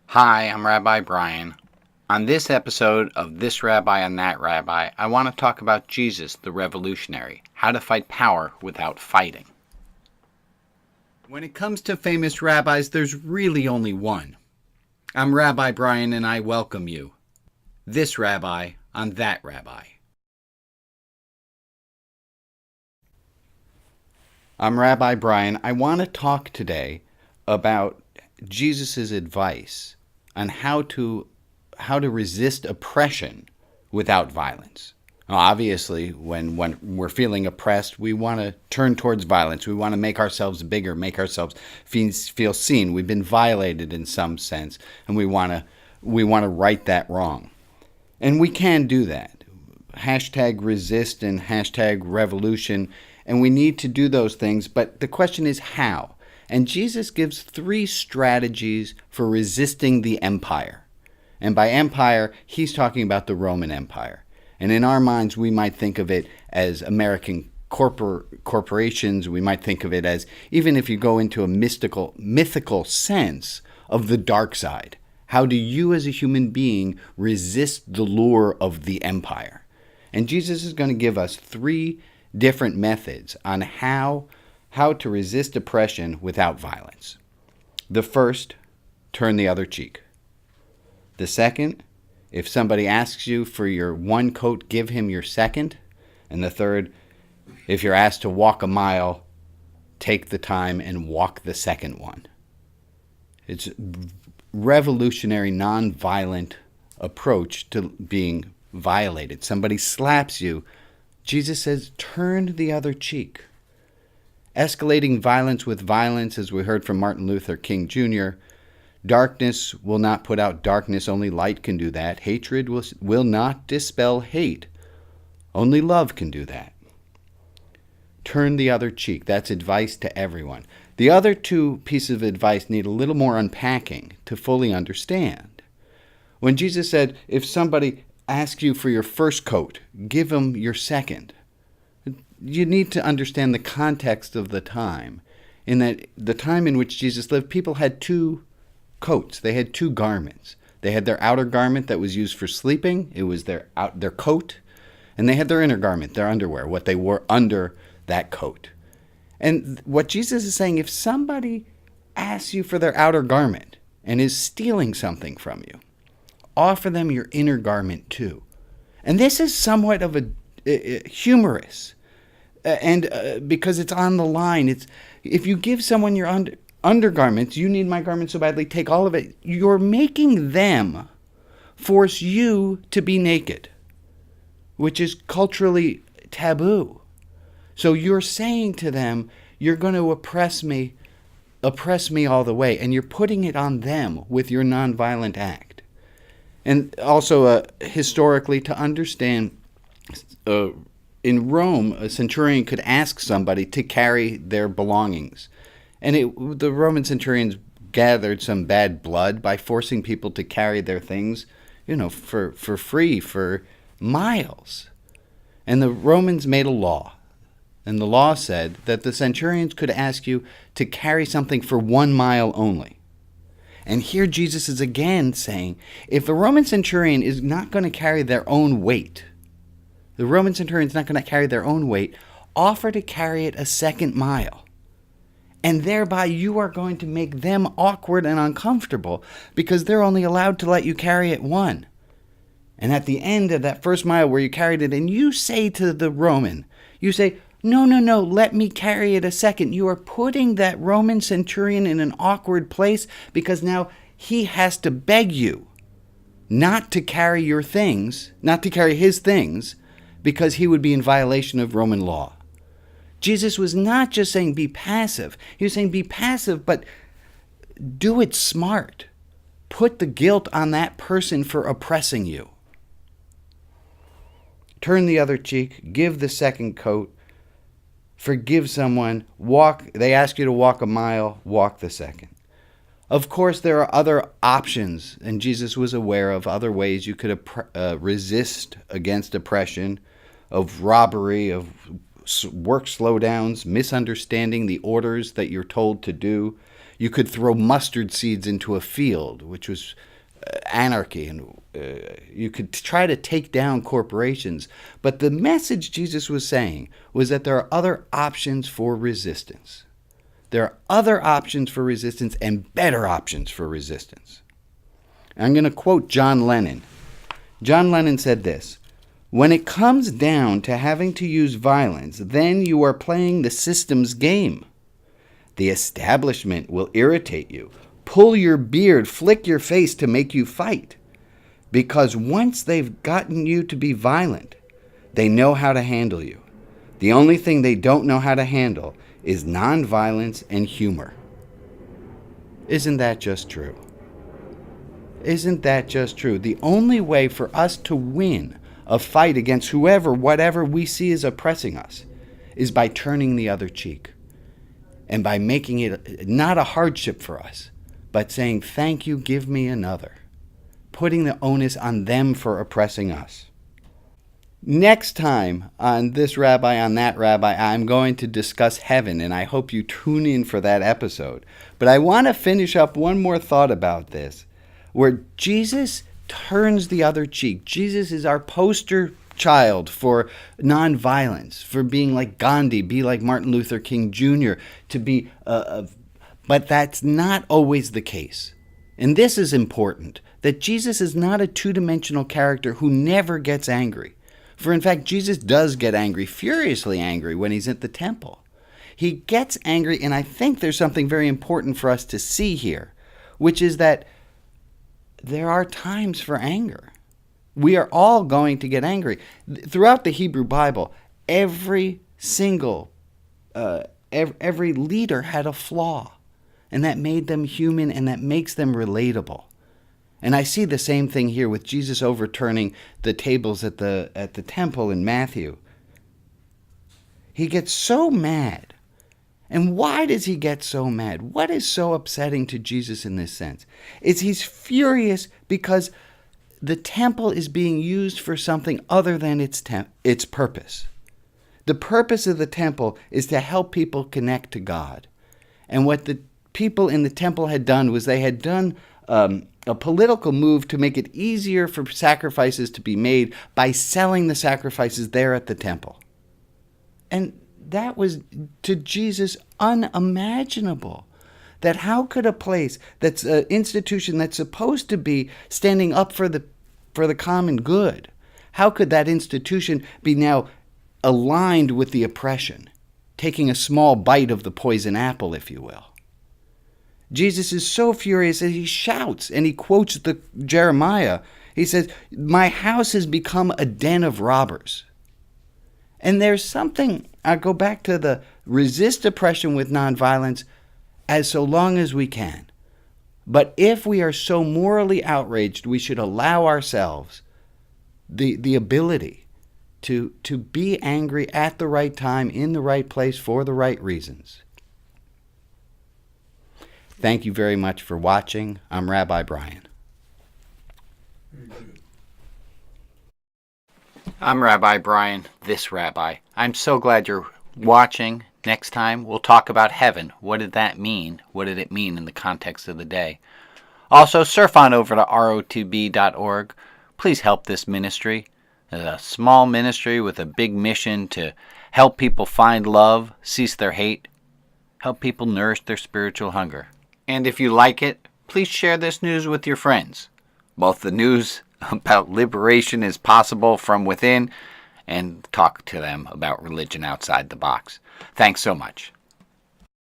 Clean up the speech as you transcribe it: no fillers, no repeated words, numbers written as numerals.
Hi, I'm Rabbi Brian. On this episode of This Rabbi and That Rabbi, I want to talk about Jesus, the revolutionary, how to fight power without fighting. When it comes to famous rabbis, there's really only one. I'm Rabbi Brian and I welcome you. This Rabbi on That Rabbi. I'm Rabbi Brian. I want to talk today about Jesus' advice on how to resist oppression without violence. Now, obviously, when we're feeling oppressed, we want to turn towards violence. We want to make ourselves bigger, make ourselves feel seen. We've been violated in some sense, and we want to right that wrong. And we can do that. Hashtag resist and hashtag revolution. And we need to do those things, but the question is how? And Jesus gives 3 strategies for resisting the empire. And by empire, he's talking about the Roman Empire. And in our minds, we might think of it as American corporations. We might think of it as, even if you go into a mythical sense of the dark side. How do you as a human being resist the lure of the empire? And Jesus is going to give us 3 different methods on how to resist oppression without violence. The first, turn the other cheek. The second, if somebody asks you for your one coat, give him your second. And the third, if you're asked to walk a mile, take the time and walk the second one. It's a revolutionary, non-violent approach to being violated. Somebody slaps you, Jesus says, turn the other cheek. Escalating violence with violence, as we heard from Martin Luther King Jr., darkness will not put out darkness, only light can do that. Hatred will not dispel hate, only love can do that. Turn the other cheek. That's advice to everyone. The other 2 pieces of advice need a little more unpacking to fully understand. When Jesus said, if somebody asks you for your first coat, give them your second. You need to understand the context of the time. In that the time in which Jesus lived, people had 2 coats. They had 2 garments. They had their outer garment that was used for sleeping. It was their coat. And they had their inner garment, their underwear, what they wore under that coat. And what Jesus is saying, if somebody asks you for their outer garment and is stealing something from you, offer them your inner garment too. And this is somewhat of a humorous, and because it's on the line. It's, if you give someone your undergarments, you need my garment so badly, take all of it. You're making them force you to be naked, which is culturally taboo. So you're saying to them, you're going to oppress me all the way, and you're putting it on them with your nonviolent act. And also, historically, to understand, in Rome, a centurion could ask somebody to carry their belongings. And the Roman centurions gathered some bad blood by forcing people to carry their things, for free for miles. And the Romans made a law. And the law said that the centurions could ask you to carry something for 1 mile only. And here Jesus is again saying, if a Roman centurion is not going to carry their own weight, the Roman centurion is not going to carry their own weight, offer to carry it a 2nd mile. And thereby you are going to make them awkward and uncomfortable because they're only allowed to let you carry it 1. And at the end of that 1st mile where you carried it, and you say to the Roman, you say, no, let me carry it a second. You are putting that Roman centurion in an awkward place because now he has to beg you not to carry your things, not to carry his things, because he would be in violation of Roman law. Jesus was not just saying be passive. He was saying be passive, but do it smart. Put the guilt on that person for oppressing you. Turn the other cheek, give the second coat, forgive someone, they ask you to walk a mile, walk the second. Of course, there are other options, and Jesus was aware of other ways you could resist against oppression, of robbery, of work slowdowns, misunderstanding the orders that you're told to do. You could throw mustard seeds into a field, which was anarchy, and you could try to take down corporations. But the message Jesus was saying was that there are other options for resistance. There are other options for resistance and better options for resistance. I'm going to quote John Lennon. John Lennon said this: "When it comes down to having to use violence, then you are playing the system's game. The establishment will irritate you, pull your beard, flick your face to make you fight. Because once they've gotten you to be violent, they know how to handle you. The only thing they don't know how to handle is nonviolence and humor." Isn't that just true? Isn't that just true? The only way for us to win a fight against whoever, whatever we see as oppressing us, is by turning the other cheek. And by making it not a hardship for us, but saying, "Thank you, give me another." Putting the onus on them for oppressing us. Next time on This Rabbi, on That Rabbi, I'm going to discuss heaven, and I hope you tune in for that episode. But I want to finish up one more thought about this, where Jesus turns the other cheek. Jesus is our poster child for nonviolence, for being like Gandhi, be like Martin Luther King Jr., to be but that's not always the case. And this is important, that Jesus is not a two-dimensional character who never gets angry. For in fact, Jesus does get angry, furiously angry, when he's at the temple. He gets angry, and I think there's something very important for us to see here, which is that there are times for anger. We are all going to get angry. Throughout the Hebrew Bible, every leader had a flaw, and that made them human, and that makes them relatable. And I see the same thing here with Jesus overturning the tables at the temple in Matthew. He gets so mad. And why does he get so mad? What is so upsetting to Jesus in this sense? He's furious because the temple is being used for something other than its purpose. The purpose of the temple is to help people connect to God. And what the people in the temple had done was they had done a political move to make it easier for sacrifices to be made by selling the sacrifices there at the temple. And that was, to Jesus, unimaginable. That how could a place that's an institution that's supposed to be standing up for the common good, how could that institution be now aligned with the oppression, taking a small bite of the poison apple, if you will? Jesus is so furious that he shouts, and he quotes Jeremiah. He says, "My house has become a den of robbers." And there's something, I go back to the resist oppression with nonviolence as so long as we can. But if we are so morally outraged, we should allow ourselves the ability to be angry at the right time, in the right place, for the right reasons. Thank you very much for watching. I'm Rabbi Brian. I'm Rabbi Brian, this Rabbi. I'm so glad you're watching. Next time, we'll talk about heaven. What did that mean? What did it mean in the context of the day? Also, surf on over to rotb.org. Please help this ministry. It's a small ministry with a big mission to help people find love, cease their hate, help people nourish their spiritual hunger. And if you like it, please share this news with your friends. Both the news about liberation is possible from within, and talk to them about religion outside the box. Thanks so much.